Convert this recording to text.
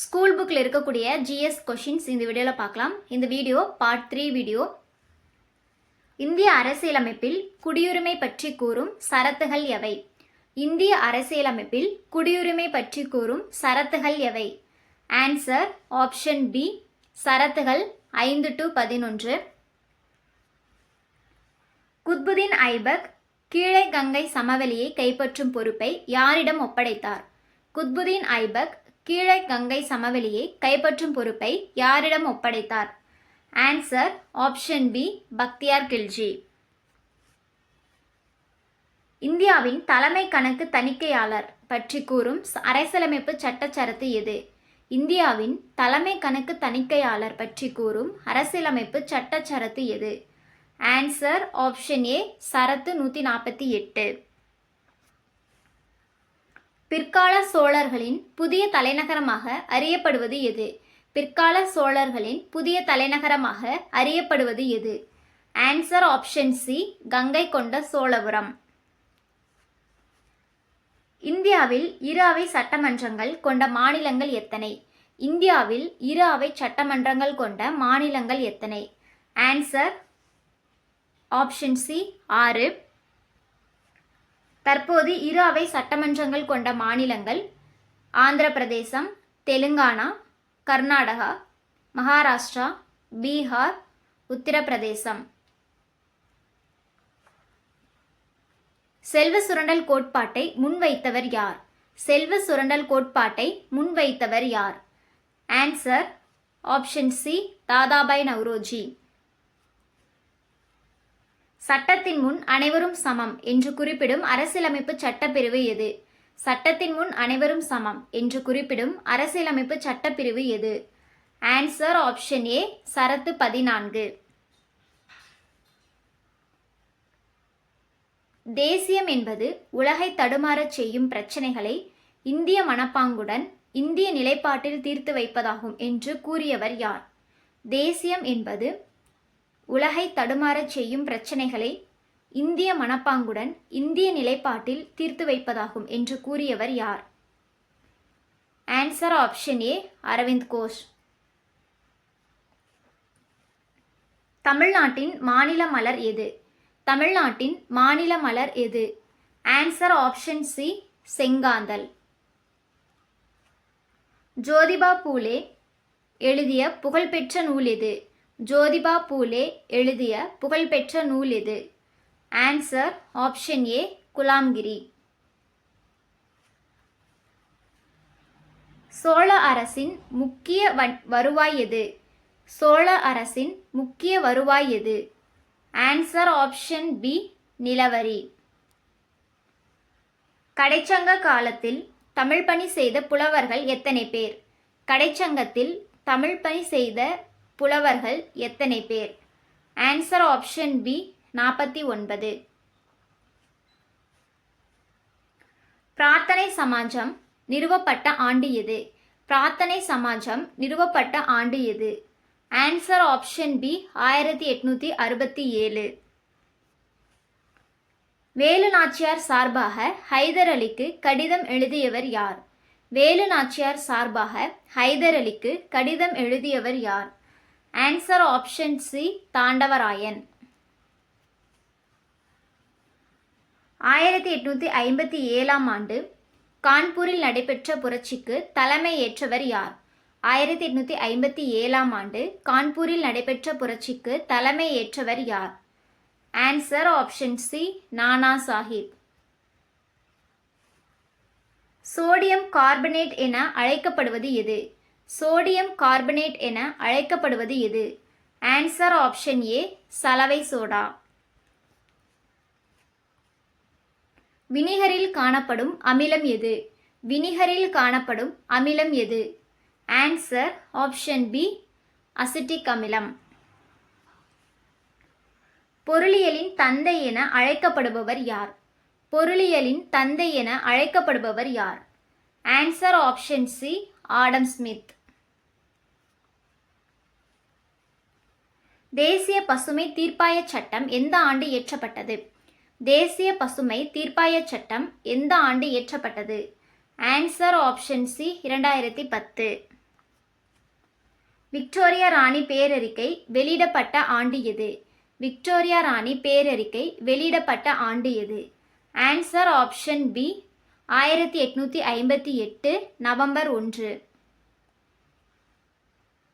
School புக்கில் இருக்கக்கூடிய GS questions இந்த வீடியோவில் பார்க்கலாம். இந்த வீடியோ பார்ட் 3 வீடியோ. இந்திய அரசியலமைப்பில் குடியுரிமை பற்றி கூறும் சரத்துகள் எவை? இந்திய அரசியலமைப்பில் குடியுரிமை பற்றி கூறும் சரத்துகள் எவை? ஆன்சர் ஆப்ஷன் பி, சரத்துகள் 5 to 11. குத்புதீன் ஐபக் கீழே கங்கை சமவெளியை கைப்பற்றும் பொறுப்பை யாரிடம் ஒப்படைத்தார்? குத்புதீன் ஐபக் கீழே கங்கை சமவெளியை கைப்பற்றும் பொறுப்பை யாரிடம் ஒப்படைத்தார்? Answer option B, Bakhtiyar Khilji. இந்தியாவின் தலைமை கணக்கு தணிக்கையாளர் பற்றி கூறும் அரசியலமைப்பு சட்டச்சரத்து எது? இந்தியாவின் தலைமை கணக்கு தணிக்கையாளர் பற்றி கூறும் அரசியலமைப்பு சட்டச்சரத்து எது? ஆன்சர் ஆப்ஷன் ஏ, சரத்து 148. பிற்கால சோழர்களின் புதிய தலைநகரமாக அறியப்படுவது எது? பிற்கால சோழர்களின் புதிய தலைநகரமாக அறியப்படுவது எது? ஆன்சர் ஆப்ஷன் சி, கங்கை கொண்ட சோழபுரம். இந்தியாவில் இரு அவை சட்டமன்றங்கள் கொண்ட மாநிலங்கள் எத்தனை? இந்தியாவில் இரு அவை சட்டமன்றங்கள் கொண்ட மாநிலங்கள் எத்தனை? Answer option C, 6. தற்போது இரு அவை சட்டமன்றங்கள் கொண்ட மாநிலங்கள் ஆந்திர பிரதேசம், தெலுங்கானா, கர்நாடகா, மகாராஷ்டிரா, பீகார், உத்தரப்பிரதேசம். செல்வ சுரண்டல் கோட்பாட்டை முன்வைத்தவர் யார்? செல்வ சுரண்டல் கோட்பாட்டை முன்வைத்தவர் யார்? Answer option C, Dadabhai Naoroji. சட்டத்தின் முன் அனைவரும் சமம் என்று குறிப்பிடும் அரசியலமைப்பு சட்டப்பிரிவு எது? சட்டத்தின் முன் அனைவரும் சமம் என்று குறிப்பிடும் அரசியலமைப்பு சட்டப்பிரிவு எது? ஆன்சர் ஆப்ஷன் ஏ, சரத்து 14. தேசியம் என்பது உலகை தடுமாறச் செய்யும் பிரச்சனைகளை இந்திய மனப்பாங்குடன் இந்திய நிலைப்பாட்டில் தீர்த்து வைப்பதாகும் என்று கூறியவர் யார்? தேசியம் என்பது உலகை தடுமாறச் செய்யும் பிரச்சனைகளை இந்திய மனப்பாங்குடன் இந்திய நிலைப்பாட்டில் தீர்த்து வைப்பதாகும் என்று கூறியவர் யார்? Answer option A, Aravind Ghosh. தமிழ்நாட்டின் மாநில மலர் எது? தமிழ்நாட்டின் மாநில மலர் எது? ஆன்சர் ஆப்ஷன் சி, செங்காந்தல். ஜோதிபா பூலே எழுதிய புகழ்பெற்ற நூல் எது? ஜோதிபா பூலே எழுதிய புகழ்பெற்ற நூல் எது? Answer option A, Gulamgiri. Chola அரசின் முக்கிய வருவாய் எது? சோழ அரசின் முக்கிய வருவாய் எது? ஆன்சர் ஆப்ஷன் பி, நிலவரி. கடைச்சங்க காலத்தில் தமிழ் பணி செய்த புலவர்கள் எத்தனை பேர்? கடைச்சங்கத்தில் தமிழ் பணி செய்த புலவர்கள் எத்தனை பேர்? Answer option B, 49. பிரார்த்தனை சமாஜம் நிறுவப்பட்ட ஆண்டு எது? பிரார்த்தனை சமாஜம் நிறுவப்பட்ட ஆண்டு எது? Answer option B, 1867. Velu Nachiyar சார்பாக ஹைதர் அலிக்கு கடிதம் எழுதியவர் யார்? வேலு நாச்சியார் சார்பாக ஹைதர் அலிக்கு கடிதம் எழுதியவர் யார்? Answer option C, Thandavarayan. 1857 ஆண்டு கான்பூரில் நடைபெற்ற புரட்சிக்கு தலைமை ஏற்றவர் யார்? 1857 ஆண்டு கான்பூரில் நடைபெற்ற புரட்சிக்கு தலைமை ஏற்றவர் யார்? Answer option C, Nana Sahib. Sodium carbonate என அழைக்கப்படுவது எது? சோடியம் கார்பனேட் என அழைக்கப்படுவது எது? ஆன்சர் ஆப்ஷன் ஏ, சலவை சோடா. வினிகரில் காணப்படும் அமிலம் எது? வினிகரில் காணப்படும் அமிலம் எது? ஆன்சர் ஆப்ஷன் பி, அசிட்டிக் அமிலம். பொருளியலின் தந்தை என அழைக்கப்படுபவர் யார்? பொருளியலின் தந்தை என அழைக்கப்படுபவர் யார்? Answer option C, Adam Smith. தேசிய பசுமை தீர்ப்பாய சட்டம் எந்த ஆண்டு இயற்றப்பட்டது? தேசிய பசுமை தீர்ப்பாய சட்டம் எந்த ஆண்டு இயற்றப்பட்டது? Answer option C 2010. விக்டோரியா ராணி பேரறிக்கை வெளியிடப்பட்ட ஆண்டு எது? விக்டோரியா ராணி பேரறிக்கை வெளியிடப்பட்ட ஆண்டு எது? Answer option B 1858 November 1.